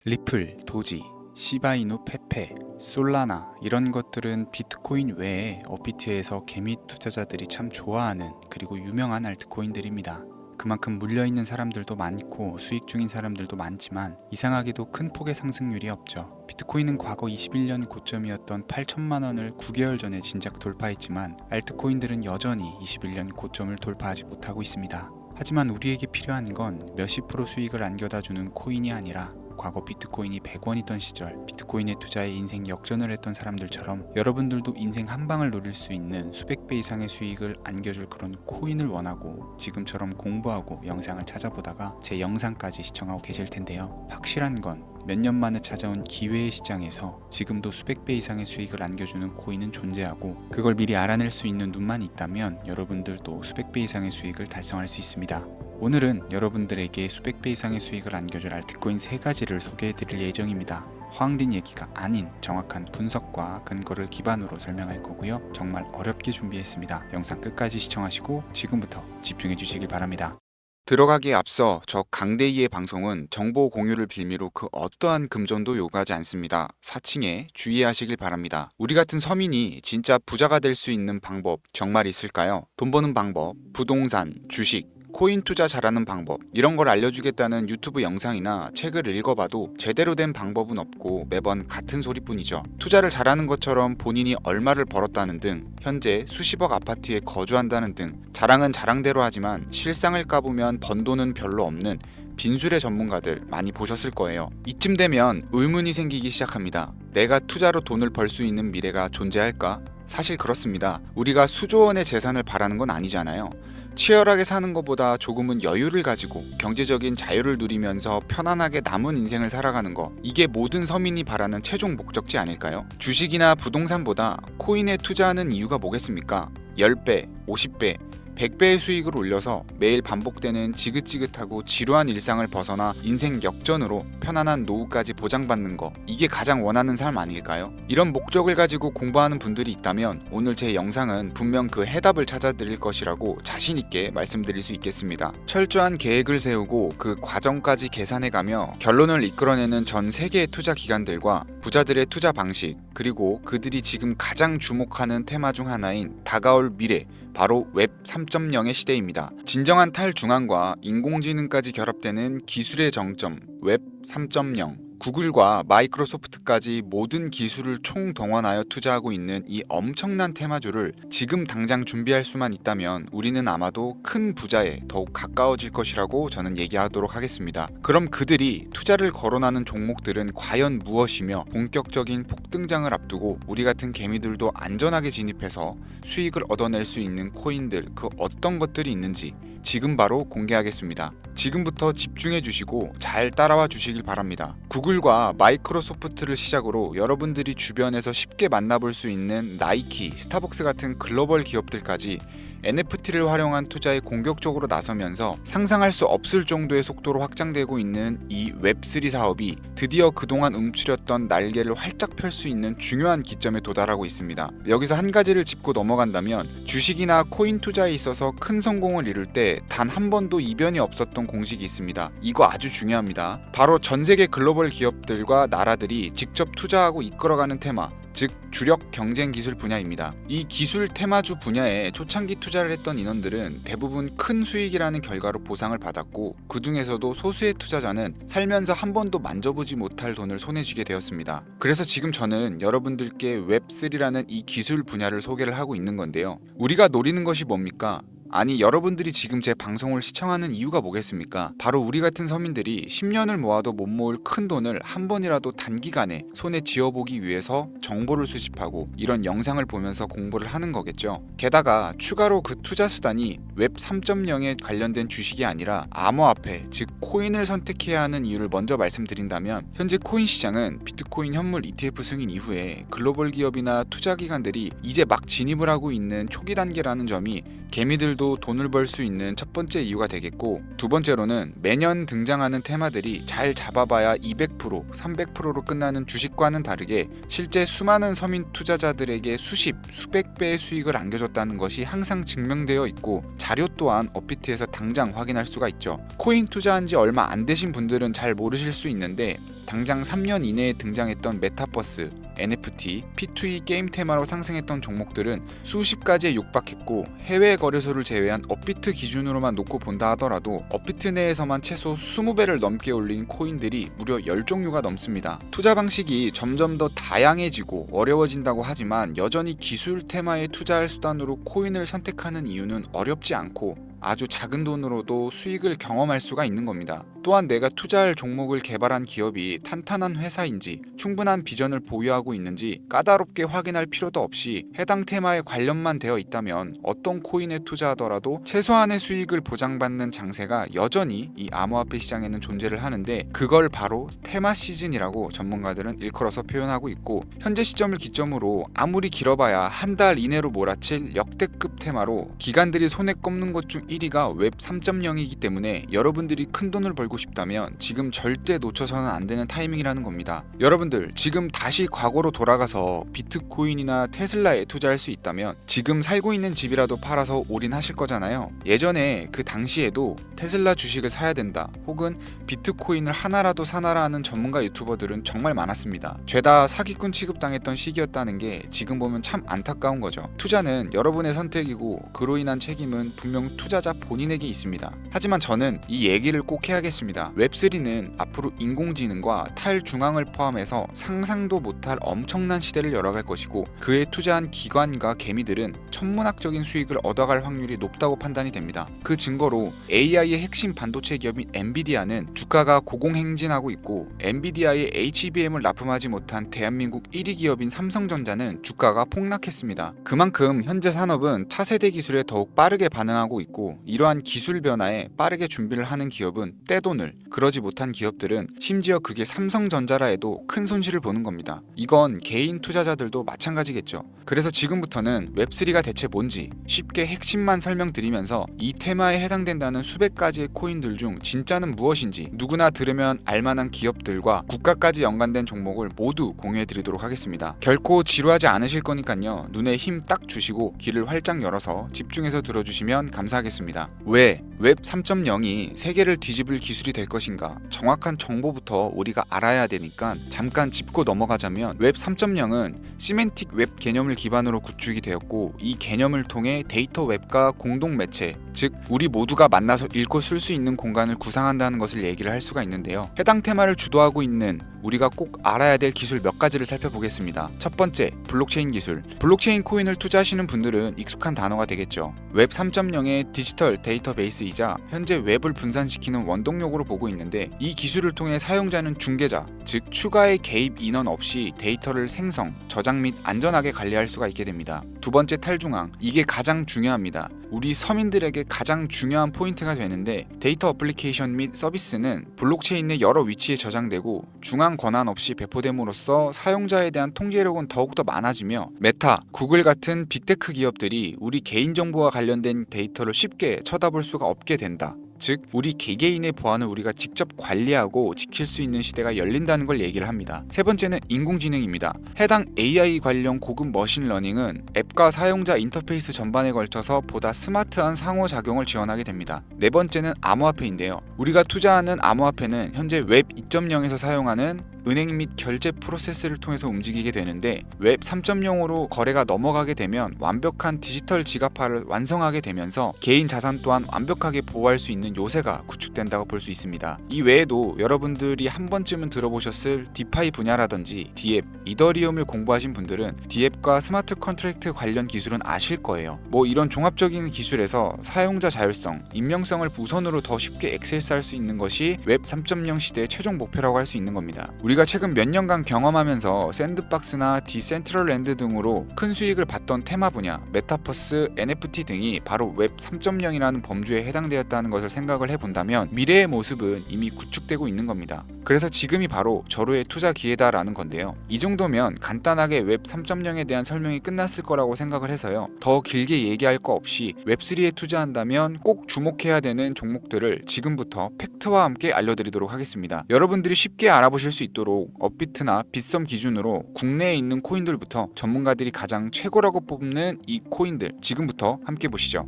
리플, 도지, 시바이누 페페, 솔라나 이런 것들은 비트코인 외에 업비트에서 개미 투자자들이 참 좋아하는 그리고 유명한 알트코인들입니다. 그만큼 물려있는 사람들도 많고 수익 중인 사람들도 많지만 이상하게도 큰 폭의 상승률이 없죠. 비트코인은 과거 21년 고점이었던 8천만 원을 9개월 전에 진작 돌파했지만 알트코인들은 여전히 21년 고점을 돌파하지 못하고 있습니다. 하지만 우리에게 필요한 건 몇십 프로 수익을 안겨다주는 코인이 아니라 과거 비트코인이 100원이던 시절 비트코인에 투자해 인생 역전을 했던 사람들처럼 여러분들도 인생 한 방을 노릴 수 있는 수백 배 이상의 수익을 안겨줄 그런 코인을 원하고 지금처럼 공부하고 영상을 찾아보다가 제 영상까지 시청하고 계실 텐데요. 확실한 건 몇 년 만에 찾아온 기회의 시장에서 지금도 수백 배 이상의 수익을 안겨주는 코인은 존재하고 그걸 미리 알아낼 수 있는 눈만 있다면 여러분들도 수백 배 이상의 수익을 달성할 수 있습니다. 오늘은 여러분들에게 수백 배 이상의 수익을 안겨줄 알트코인 3가지를 소개해드릴 예정입니다. 허황된 얘기가 아닌 정확한 분석과 근거를 기반으로 설명할 거고요. 정말 어렵게 준비했습니다. 영상 끝까지 시청하시고 지금부터 집중해 주시길 바랍니다. 들어가기에 앞서 저 강대희의 방송은 정보 공유를 빌미로 그 어떠한 금전도 요구하지 않습니다. 사칭에 주의하시길 바랍니다. 우리 같은 서민이 진짜 부자가 될 수 있는 방법 정말 있을까요? 돈 버는 방법, 부동산, 주식, 코인 투자 잘하는 방법 이런 걸 알려주겠다는 유튜브 영상이나 책을 읽어봐도 제대로 된 방법은 없고 매번 같은 소리뿐이죠. 투자를 잘하는 것처럼 본인이 얼마를 벌었다는 등 현재 수십억 아파트에 거주한다는 등 자랑은 자랑대로 하지만 실상을 까보면 번 돈은 별로 없는 빈술의 전문가들 많이 보셨을 거예요. 이쯤 되면 의문이 생기기 시작합니다. 내가 투자로 돈을 벌 수 있는 미래가 존재할까? 사실 그렇습니다. 우리가 수조 원의 재산을 바라는 건 아니잖아요. 치열하게 사는 것보다 조금은 여유를 가지고 경제적인 자유를 누리면서 편안하게 남은 인생을 살아가는 거, 이게 모든 서민이 바라는 최종 목적지 아닐까요? 주식이나 부동산보다 코인에 투자하는 이유가 뭐겠습니까? 10배, 50배, 100배의 수익을 올려서 매일 반복되는 지긋지긋하고 지루한 일상을 벗어나 인생 역전으로 편안한 노후까지 보장받는 거, 이게 가장 원하는 삶 아닐까요? 이런 목적을 가지고 공부하는 분들이 있다면 오늘 제 영상은 분명 그 해답을 찾아드릴 것이라고 자신있게 말씀드릴 수 있겠습니다. 철저한 계획을 세우고 그 과정까지 계산해가며 결론을 이끌어내는 전 세계의 투자 기관들과 부자들의 투자 방식, 그리고 그들이 지금 가장 주목하는 테마 중 하나인 다가올 미래, 바로 웹 3.0의 시대입니다. 진정한 탈중앙과 인공지능까지 결합되는 기술의 정점, 웹 3.0. 구글과 마이크로소프트까지 모든 기술을 총동원하여 투자하고 있는 이 엄청난 테마주를 지금 당장 준비할 수만 있다면 우리는 아마도 큰 부자에 더욱 가까워질 것이라고 저는 얘기하도록 하겠습니다. 그럼 그들이 투자를 거론하는 종목들은 과연 무엇이며 본격적인 폭등장을 앞두고 우리 같은 개미들도 안전하게 진입해서 수익을 얻어낼 수 있는 코인들, 그 어떤 것들이 있는지 지금 바로 공개하겠습니다. 지금부터 집중해 주시고 잘 따라와 주시길 바랍니다. 구글과 마이크로소프트를 시작으로 여러분들이 주변에서 쉽게 만나볼 수 있는 나이키, 스타벅스 같은 글로벌 기업들까지 NFT를 활용한 투자에 공격적으로 나서면서 상상할 수 없을 정도의 속도로 확장되고 있는 이 웹3 사업이 드디어 그동안 움츠렸던 날개를 활짝 펼 수 있는 중요한 기점에 도달하고 있습니다. 여기서 한 가지를 짚고 넘어간다면 주식이나 코인 투자에 있어서 큰 성공을 이룰 때 단 한 번도 이변이 없었던 공식이 있습니다. 이거 아주 중요합니다. 바로 전 세계 글로벌 기업들과 나라들이 직접 투자하고 이끌어가는 테마, 즉 주력 경쟁 기술 분야입니다. 이 기술 테마주 분야에 초창기 투자를 했던 인원들은 대부분 큰 수익이라는 결과로 보상을 받았고 그 중에서도 소수의 투자자는 살면서 한 번도 만져보지 못할 돈을 손에 쥐게 되었습니다. 그래서 지금 저는 여러분들께 웹3라는 이 기술 분야를 소개를 하고 있는 건데요. 우리가 노리는 것이 뭡니까? 아니, 여러분들이 지금 제 방송을 시청하는 이유가 뭐겠습니까? 바로 우리 같은 서민들이 10년을 모아도 못 모을 큰 돈을 한 번이라도 단기간에 손에 쥐어보기 위해서 정보를 수집하고 이런 영상을 보면서 공부를 하는 거겠죠. 게다가 추가로 그 투자 수단이 웹 3.0에 관련된 주식이 아니라 암호화폐, 즉 코인을 선택해야 하는 이유를 먼저 말씀드린다면 현재 코인 시장은 비트코인 현물 ETF 승인 이후에 글로벌 기업이나 투자 기관들이 이제 막 진입을 하고 있는 초기 단계라는 점이 개미들도 웹들도 돈을 벌 수 있는 첫 번째 이유가 되겠고, 두 번째로는 매년 등장하는 테마들이 잘 잡아봐야 200%, 300%로 끝나는 주식과는 다르게 실제 수많은 서민 투자자들에게 수십, 수백 배의 수익을 안겨줬다는 것이 항상 증명되어 있고, 자료 또한 업비트에서 당장 확인할 수가 있죠. 코인 투자한 지 얼마 안 되신 분들은 잘 모르실 수 있는데, 당장 3년 이내에 등장했던 메타버스, NFT, P2E 게임 테마로 상승했던 종목들은 수십 가지에 육박했고, 해외 거래소를 제외한 업비트 기준으로만 놓고 본다 하더라도 업비트 내에서만 최소 20배를 넘게 올린 코인들이 무려 10종류가 넘습니다. 투자 방식이 점점 더 다양해지고 어려워진다고 하지만 여전히 기술 테마에 투자할 수단으로 코인을 선택하는 이유는 어렵지 않고 아주 작은 돈으로도 수익을 경험할 수가 있는 겁니다. 또한 내가 투자할 종목을 개발한 기업이 탄탄한 회사인지, 충분한 비전을 보유하고 있는지 까다롭게 확인할 필요도 없이 해당 테마에 관련만 되어 있다면 어떤 코인에 투자하더라도 최소한의 수익을 보장받는 장세가 여전히 이 암호화폐 시장에는 존재를 하는데, 그걸 바로 테마 시즌이라고 전문가들은 일컬어서 표현하고 있고, 현재 시점을 기점으로 아무리 길어봐야 한 달 이내로 몰아칠 역대급 테마로 기관들이 손에 꼽는 것 중 1위가 웹 3.0이기 때문에 여러분들이 큰 돈을 벌고 싶다면 지금 절대 놓쳐서는 안 되는 타이밍이라는 겁니다. 여러분들 지금 다시 과거로 돌아가서 비트코인이나 테슬라에 투자할 수 있다면 지금 살고 있는 집이라도 팔아서 올인하실 거잖아요. 예전에 그 당시에도 테슬라 주식을 사야 된다, 혹은 비트코인을 하나라도 사놔라 하는 전문가 유튜버들은 정말 많았습니다. 죄다 사기꾼 취급당했던 시기였다는 게 지금 보면 참 안타까운 거죠. 투자는 여러분의 선택이고 그로 인한 책임은 분명 투자자 본인에게 있습니다. 하지만 저는 이 얘기를 꼭 해야겠습니다. 웹3는 앞으로 인공지능과 탈중앙을 포함해서 상상도 못할 엄청난 시대를 열어갈 것이고, 그에 투자한 기관과 개미들은 천문학적인 수익을 얻어갈 확률이 높다고 판단이 됩니다. 그 증거로 AI의 핵심 반도체 기업인 엔비디아는 주가가 고공행진하고 있고, 엔비디아의 HBM을 납품하지 못한 대한민국 1위 기업인 삼성전자는 주가가 폭락했습니다. 그만큼 현재 산업은 차세대 기술에 더욱 빠르게 반응하고 있고, 이러한 기술 변화에 빠르게 준비를 하는 기업은 떼돈을, 그러지 못한 기업들은 심지어 그게 삼성전자라 해도 큰 손실을 보는 겁니다. 이건 개인 투자자들도 마찬가지겠죠. 그래서 지금부터는 웹3가 대체 뭔지 쉽게 핵심만 설명드리면서 이 테마에 해당된다는 수백 가지의 코인들 중 진짜는 무엇인지 누구나 들으면 알만한 기업들과 국가까지 연관된 종목을 모두 공유해드리도록 하겠습니다. 결코 지루하지 않으실 거니까요, 눈에 힘 딱 주시고 귀를 활짝 열어서 집중해서 들어주시면 감사하겠습니다. 왜 웹 3.0이 세계를 뒤집을 기술이 될 것인가, 정확한 정보부터 우리가 알아야 되니까 잠깐 짚고 넘어가자면, 웹 3.0은 시멘틱 웹 개념을 기반으로 구축이 되었고, 이 개념을 통해 데이터 웹과 공동 매체, 즉 우리 모두가 만나서 읽고 쓸 수 있는 공간을 구상한다는 것을 얘기를 할 수가 있는데요. 해당 테마를 주도하고 있는 우리가 꼭 알아야 될 기술 몇 가지를 살펴보겠습니다. 첫 번째, 블록체인 기술. 블록체인 코인을 투자하시는 분들은 익숙한 단어가 되겠죠. 웹 3.0의 디지털 데이터베이스이자 현재 웹을 분산시키는 원동력으로 보고 있는데, 이 기술을 통해 사용자는 중개자, 즉 추가의 개입 인원 없이 데이터를 생성, 저장 및 안전하게 관리할 수가 있게 됩니다. 두 번째, 탈중앙. 이게 가장 중요합니다. 우리 서민들에게 가장 중요한 포인트가 되는데, 데이터 어플리케이션 및 서비스는 블록체인 내 여러 위치에 저장되고 중앙 권한 없이 배포됨으로써 사용자에 대한 통제력은 더욱더 많아지며, 메타, 구글 같은 빅테크 기업들이 우리 개인정보와 관련된 데이터를 쉽게 쳐다볼 수가 없게 된다. 즉 우리 개개인의 보안을 우리가 직접 관리하고 지킬 수 있는 시대가 열린다는 걸 얘기를 합니다. 세 번째는 인공지능입니다. 해당 AI 관련 고급 머신러닝은 앱과 사용자 인터페이스 전반에 걸쳐서 보다 스마트한 상호작용을 지원하게 됩니다. 네 번째는 암호화폐인데요. 우리가 투자하는 암호화폐는 현재 웹 2.0에서 사용하는 은행 및 결제 프로세스를 통해서 움직이게 되는데, 웹 3.0으로 거래가 넘어가게 되면 완벽한 디지털 지갑화를 완성하게 되면서 개인 자산 또한 완벽하게 보호할 수 있는 요새가 구축된다고 볼 수 있습니다. 이 외에도 여러분들이 한 번쯤은 들어보셨을 디파이 분야라든지 디앱, 이더리움을 공부하신 분들은 디앱과 스마트 컨트랙트 관련 기술은 아실 거예요. 이런 종합적인 기술에서 사용자 자율성, 익명성을 우선으로 더 쉽게 액세스할 수 있는 것이 웹 3.0 시대의 최종 목표라고 할 수 있는 겁니다. 우리가 최근 몇 년간 경험하면서 샌드박스나 디센트럴랜드 등으로 큰 수익을 봤던 테마 분야, 메타버스, NFT 등이 바로 웹 3.0이라는 범주에 해당되었다는 것을 생각을 해본다면 미래의 모습은 이미 구축되고 있는 겁니다. 그래서 지금이 바로 절호의 투자 기회다라는 건데요. 이 정도면 간단하게 웹 3.0에 대한 설명이 끝났을 거라고 생각을 해서요. 더 길게 얘기할 거 없이 웹3에 투자한다면 꼭 주목해야 되는 종목들을 지금부터 팩트와 함께 알려드리도록 하겠습니다. 여러분들이 쉽게 알아보실 수 있도록 업비트나 빗썸 기준으로 국내에 있는 코인들부터 전문가들이 가장 최고라고 뽑는 이 코인들 지금부터 함께 보시죠.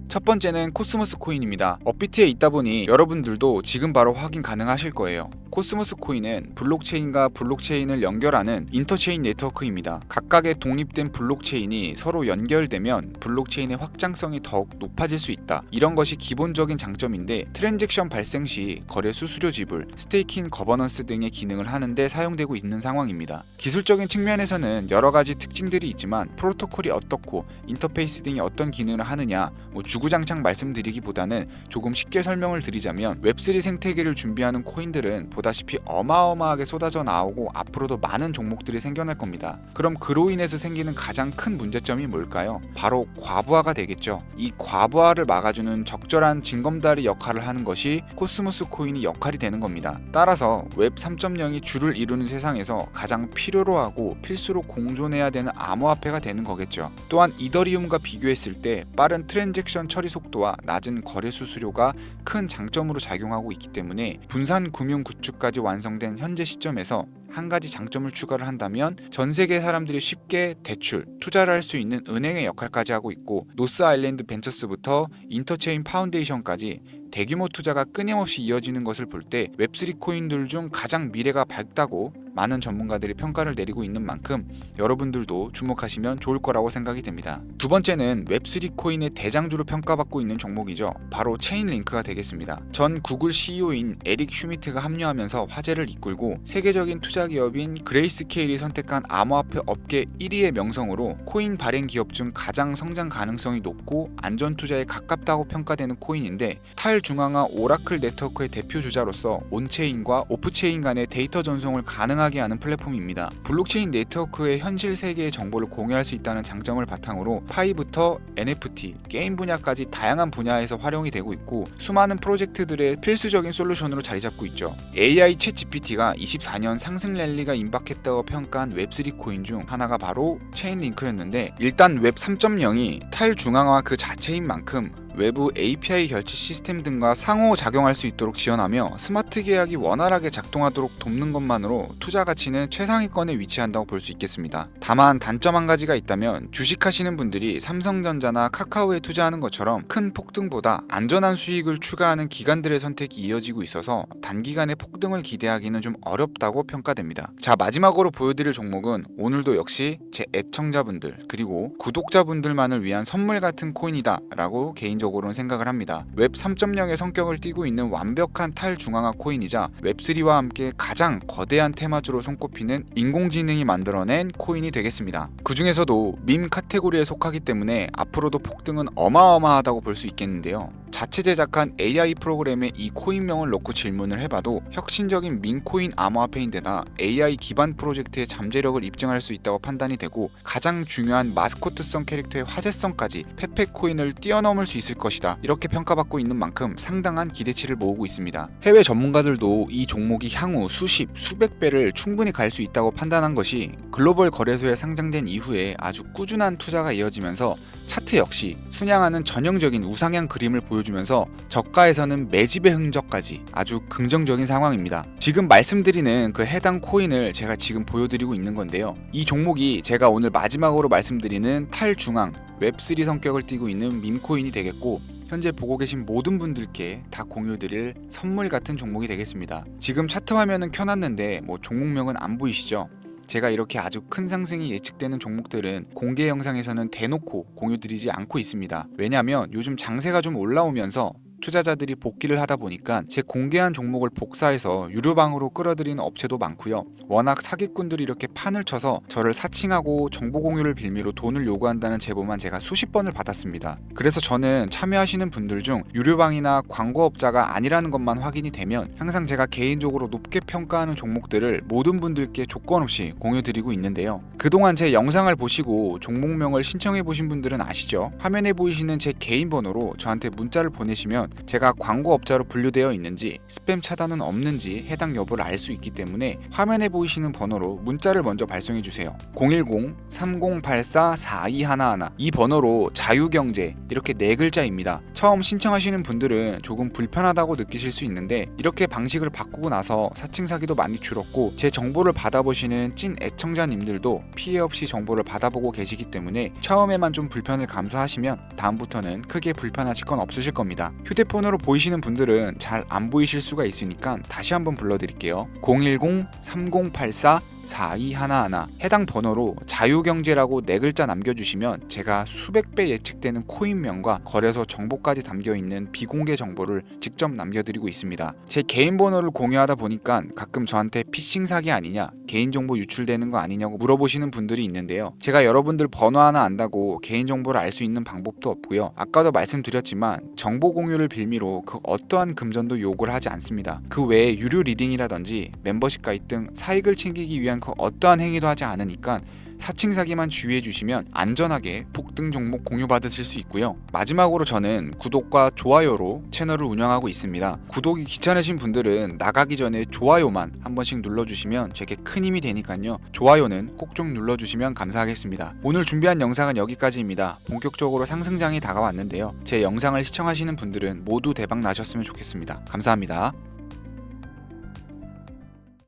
첫 번째는 코스모스 코인입니다. 업비트에 있다 보니 여러분들도 지금 바로 확인 가능하실 거예요. 코스모스 코인은 블록체인과 블록체인을 연결하는 인터체인 네트워크입니다. 각각의 독립된 블록체인이 서로 연결되면 블록체인의 확장성이 더욱 높아질 수 있다. 이런 것이 기본적인 장점인데 트랜잭션 발생 시 거래 수수료 지불, 스테이킹 거버넌스 등의 기능을 하는데 사용되고 있는 상황입니다. 기술적인 측면에서는 여러 가지 특징들이 있지만 프로토콜이 어떻고 인터페이스 등이 어떤 기능을 하느냐 주구장창 말씀드리기보다는 조금 쉽게 설명을 드리자면 웹3 생태계를 준비하는 코인들은 보다시피 어마어마하게 쏟아져 나오고 앞으로도 많은 종목들이 생겨날 겁니다. 그럼 그로 인해서 생기는 가장 큰 문제점이 뭘까요? 바로 과부하가 되겠죠. 이 과부하를 막아주는 적절한 징검다리 역할을 하는 것이 코스모스 코인이 역할이 되는 겁니다. 따라서 웹 3.0이 주를 이루는 세상에서 가장 필요로 하고 필수로 공존해야 되는 암호화폐가 되는 거겠죠. 또한 이더리움과 비교했을 때 빠른 트랜잭션 처리 속도와 낮은 거래 수수료가 큰 장점으로 작용하고 있기 때문에 분산 금융 구축까지 완성된 현재 시점에서 한 가지 장점을 추가를 한다면 전 세계 사람들이 쉽게 대출, 투자를 할 수 있는 은행의 역할까지 하고 있고 노스 아일랜드 벤처스부터 인터체인 파운데이션까지 대규모 투자가 끊임없이 이어지는 것을 볼 때 웹3 코인들 중 가장 미래가 밝다고 많은 전문가들이 평가를 내리고 있는 만큼 여러분들도 주목하시면 좋을 거라고 생각이 됩니다. 두 번째는 웹3 코인의 대장주로 평가받고 있는 종목이죠. 바로 체인링크가 되겠습니다. 전 구글 CEO인 에릭 슈미트가 합류하면서 화제를 이끌고 세계적인 투자 기업인 그레이스케일이 선택한 암호화폐 업계 1위의 명성으로 코인 발행 기업 중 가장 성장 가능성이 높고 안전 투자에 가깝다고 평가되는 코인인데 탈중앙화 오라클 네트워크의 대표 주자로서 온체인과 오프체인 간의 데이터 전송을 가능하게 하는 플랫폼입니다. 블록체인 네트워크의 현실 세계의 정보를 공유할 수 있다는 장점을 바탕으로 파이부터 NFT, 게임 분야까지 다양한 분야에서 활용이 되고 있고 수많은 프로젝트들의 필수적인 솔루션으로 자리 잡고 있죠. AI 챗 GPT가 24년 상승 랠리가 임박했다고 평가한 웹3 코인 중 하나가 바로 체인링크였는데 일단 웹 3.0이 탈중앙화 그 자체인 만큼 외부 API 결제 시스템 등과 상호작용할 수 있도록 지원하며 스마트 계약이 원활하게 작동하도록 돕는 것만으로 투자 가치는 최상위권에 위치한다고 볼 수 있겠습니다. 다만 단점 한 가지가 있다면 주식하시는 분들이 삼성전자나 카카오에 투자하는 것처럼 큰 폭등보다 안전한 수익을 추가하는 기관들의 선택이 이어지고 있어서 단기간에 폭등을 기대하기는 좀 어렵다고 평가됩니다. 자, 마지막으로 보여드릴 종목은 오늘도 역시 제 애청자분들 그리고 구독자분들만을 위한 선물 같은 코인이다 라고 개인적으로 생각을 합니다. 웹 3.0의 성격을 띠고 있는 완벽한 탈중앙화 코인이자 웹3와 함께 가장 거대한 테마주로 손꼽히는 인공지능이 만들어낸 코인이 되겠습니다. 그 중에서도 밈 카테고리에 속하기 때문에 앞으로도 폭등은 어마어마하다고 볼 수 있겠는데요. 자체 제작한 AI 프로그램에 이 코인명을 넣고 질문을 해봐도 혁신적인 민코인 암호화폐인데다 AI 기반 프로젝트의 잠재력을 입증할 수 있다고 판단이 되고 가장 중요한 마스코트성 캐릭터의 화제성까지 페페코인을 뛰어넘을 수 있을 것이다. 이렇게 평가받고 있는 만큼 상당한 기대치를 모으고 있습니다. 해외 전문가들도 이 종목이 향후 수십, 수백 배를 충분히 갈 수 있다고 판단한 것이 글로벌 거래소에 상장된 이후에 아주 꾸준한 투자가 이어지면서 차트 역시 순양하는 전형적인 우상향 그림을 보여주면서 저가에서는 매집의 흔적까지 아주 긍정적인 상황입니다. 지금 말씀드리는 그 해당 코인을 제가 지금 보여드리고 있는 건데요. 이 종목이 제가 오늘 마지막으로 말씀드리는 탈중앙 웹3 성격을 띠고 있는 밈코인이 되겠고 현재 보고 계신 모든 분들께 다 공유드릴 선물 같은 종목이 되겠습니다. 지금 차트 화면은 켜놨는데 종목명은 안 보이시죠? 제가 이렇게 아주 큰 상승이 예측되는 종목들은 공개 영상에서는 대놓고 공유드리지 않고 있습니다. 왜냐하면 요즘 장세가 좀 올라오면서 투자자들이 복귀를 하다 보니까 제 공개한 종목을 복사해서 유료방으로 끌어들이는 업체도 많고요. 워낙 사기꾼들이 이렇게 판을 쳐서 저를 사칭하고 정보 공유를 빌미로 돈을 요구한다는 제보만 제가 수십 번을 받았습니다. 그래서 저는 참여하시는 분들 중 유료방이나 광고업자가 아니라는 것만 확인이 되면 항상 제가 개인적으로 높게 평가하는 종목들을 모든 분들께 조건 없이 공유드리고 있는데요. 그동안 제 영상을 보시고 종목명을 신청해 보신 분들은 아시죠? 화면에 보이시는 제 개인 번호로 저한테 문자를 보내시면 제가 광고업자로 분류되어 있는지 스팸 차단은 없는지 해당 여부를 알 수 있기 때문에 화면에 보이시는 번호로 문자를 먼저 발송해 주세요. 010-3084-4211 이 번호로 자유경제 이렇게 4글자입니다. 처음 신청하시는 분들은 조금 불편하다고 느끼실 수 있는데 이렇게 방식을 바꾸고 나서 사칭 사기도 많이 줄었고 제 정보를 받아보시는 찐 애청자님들도 피해 없이 정보를 받아보고 계시기 때문에 처음에만 좀 불편을 감수하시면 다음부터는 크게 불편하실 건 없으실 겁니다. 휴대폰으로 보이시는 분들은 잘 안 보이실 수가 있으니까 다시 한번 불러드릴게요. 010-3084-4211 해당 번호로 자유경제라고 4글자 남겨주시면 제가 수백 배 예측되는 코인명과 거래소 정보까지 담겨있는 비공개 정보를 직접 남겨드리고 있습니다. 제 개인 번호를 공유하다 보니까 가끔 저한테 피싱 사기 아니냐, 개인정보 유출되는 거 아니냐고 물어보시는 분들이 있는데요. 제가 여러분들 번호 하나 안다고 개인정보를 알 수 있는 방법도 없고요. 아까도 말씀드렸지만 정보 공유를 빌미로 그 어떠한 금전도 요구를 하지 않습니다. 그 외에 유료 리딩이라든지 멤버십 가입 등 사익을 챙기기 위한 그 어떠한 행위도 하지 않으니까 사칭 사기만 주의해 주시면 안전하게 폭등 종목 공유받으실 수 있고요. 마지막으로 저는 구독과 좋아요로 채널을 운영하고 있습니다. 구독이 귀찮으신 분들은 나가기 전에 좋아요만 한 번씩 눌러주시면 제게 큰 힘이 되니까요. 좋아요는 꼭 좀 눌러주시면 감사하겠습니다. 오늘 준비한 영상은 여기까지입니다. 본격적으로 상승장이 다가왔는데요. 제 영상을 시청하시는 분들은 모두 대박 나셨으면 좋겠습니다. 감사합니다.